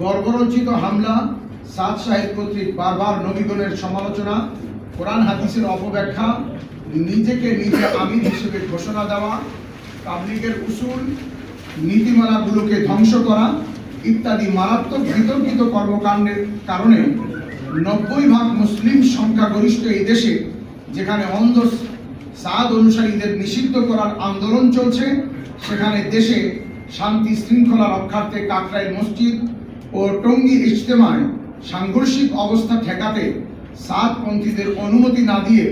বর্বরোচিত হামলা, সাদ সাহেব কর্তৃক বারবার নবীগণের সমালোচনা, কোরআন হাদিসের অপব্যাখ্যা, নিজেকে নিজে আমির হিসেবে ঘোষণা দেওয়া, তাবলীগের উসুল নীতিমালাগুলোকে ধ্বংস করা ইত্যাদি মারাত্মক বিতর্কিত কর্মকাণ্ডের কারণে 90% মুসলিম সংখ্যাগরিষ্ঠ এই দেশে, যেখানে অন্ধ সাদ অনুসারীদের নিষিদ্ধ করার আন্দোলন চলছে, সেখানে দেশে শান্তি শৃঙ্খলা রক্ষার্থে কাকরাইল মসজিদ ও টঙ্গী ইজতেমায় সাংঘর্ষিক অবস্থা ঠেকাতে সাদপন্থীদের অনুমতি না দিয়ে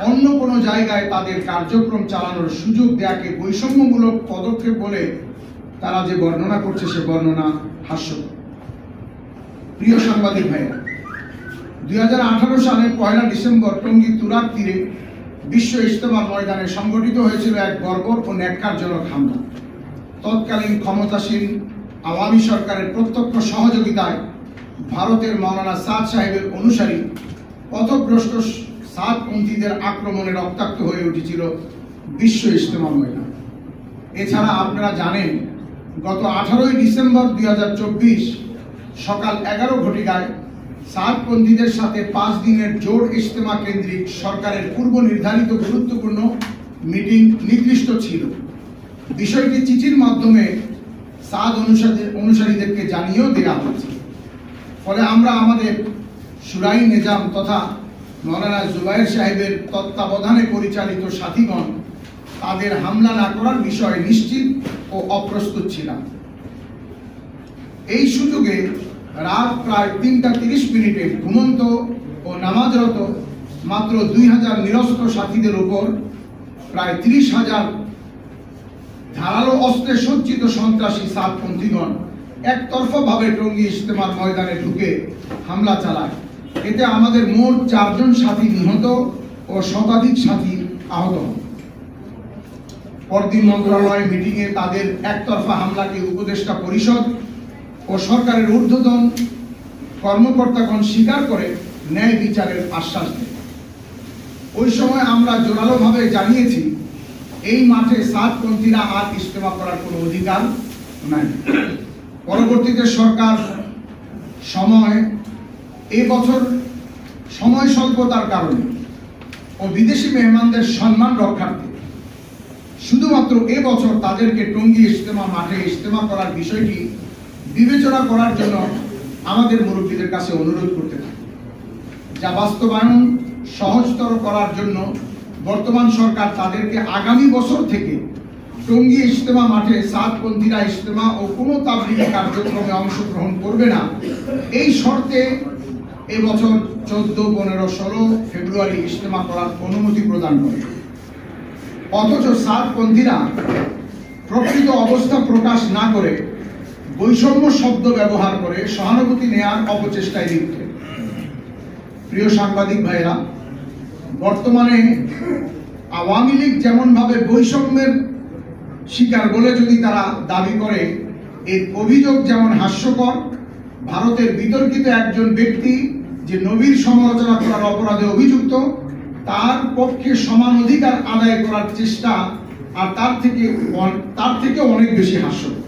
অন্য কোনো জায়গায় তাদের কার্যক্রম চালানোর সুযোগ দেয়াকে বৈষম্যমূলক পদক্ষেপ বলে তারা যে বর্ণনা করছে, সে বর্ণনা হাস্যকর। প্রিয় সাংবাদিক ভাইরা, 2018 সালে 1 ডিসেম্বর টঙ্গী তুরাগ তীরে বিশ্ব ইজতেমা ময়দানে সংগঠিত হয়েছিল এক বর্বর ও ন্যাক্কারজনক হামলা। তৎকালীন ক্ষমতাসীন আওয়ামী সরকারের প্রত্যক্ষ সহযোগিতায় ভারতের মাওলানা সাদ সাহেবের অনুসারী পথভ্রষ্ট সাদপন্থীদের আক্রমণে রক্তাক্ত হয়ে উঠেছিল বিশ্ব ইজতেমা ময়দান। এছাড়া আপনারা জানেন, গত 18 ডিসেম্বর 2024 সকাল 11 ঘটিকায় সাদপন্থীদের সাথে 5 দিনের জোড় ইজতেমা কেন্দ্রিক সরকারের পূর্ব নির্ধারিত গুরুত্বপূর্ণ মিটিং নির্দিষ্ট ছিল। বিষয়টি চিঠির মাধ্যমে সাদ অনুসারীদেরকে জানিয়েও দেওয়া হয়েছে। ফলে আমরা আমাদের শুরাই নিজাম তথা মাওলানা জুবায়ের সাহেবের তত্ত্বাবধানে পরিচালিত সাথীগণ তাদের হামলা না করার বিষয়ে নিশ্চিত ও অপ্রস্তুত ছিলাম। এই সুযোগে রাত প্রায় 3:30 ঘুমন্ত ও নামাজরত মাত্র 2000 নিরস্ত্র সাথীদের উপর প্রায় 30,000 ধারালো অস্ত্রে সজ্জিত সন্ত্রাসী সাদপন্থীগণ একতরফাভাবে টঙ্গী ইজতেমার ময়দানে ঢুকে হামলা চালায়। এতে আমাদের মোট 4 জন সাথী নিহত ও শতাধিক সাথী আহত হন। পরদিন মন্ত্রণালয় মিটিংয়ে তাদের একতরফা হামলাকে উপদেষ্টা পরিষদ ও সরকারের ঊর্ধ্বতন কর্মকর্তাগণ স্বীকার করে ন্যায় বিচারের আশ্বাস দেয়। ওই সময় আমরা জোরালোভাবে জানিয়েছি, এই মাঠে সাদপন্থীরা আর ইজতেমা করার কোনো অধিকার নাই। পরবর্তীতে সরকার এবছর সময় স্বল্পতার কারণে ও বিদেশি মেহমানদের সম্মান রক্ষার্থে শুধুমাত্র এবছর তাদেরকে টঙ্গী ইজতেমা মাঠে ইজতেমা করার বিষয়টি বিবেচনা করার জন্য আমাদের মুরব্বীদের কাছে অনুরোধ করতে থাকি, যা বাস্তবায়ন সহজতর করার জন্য বর্তমান সরকার তাদেরকে আগামী বছর থেকে টঙ্গী ইজতেমা মাঠে সাদপন্থীরা ইজতেমা ও কোনো তাবলীগী কার্যক্রমে অংশগ্রহণ করবে না, এই শর্তে এবছর 14, 15, 16 ফেব্রুয়ারি ইজতেমা করার অনুমতি প্রদান করে। অথচ সাদপন্থীরা প্রকৃত অবস্থা প্রকাশ না করে বৈষম্য শব্দ ব্যবহার করে সহানুভূতি নেয়ার অপচেষ্টায় লিপ্ত। প্রিয় সাংবাদিক ভাইরা, বর্তমানে আওয়ামী লীগ যেমন ভাবে বৈষম্যের শিকার বলে যদি তারা দাবি করে, এর অভিযোগ যেমন হাস্যকর। ভারতের বিতর্কিত একজন ব্যক্তি যে নবীর সমালোচনা করার অপরাধে অভিযুক্ত, তার পক্ষে সমান অধিকার আদায় করার চেষ্টা আর তার থেকে অনেক বেশি হাস্যকর।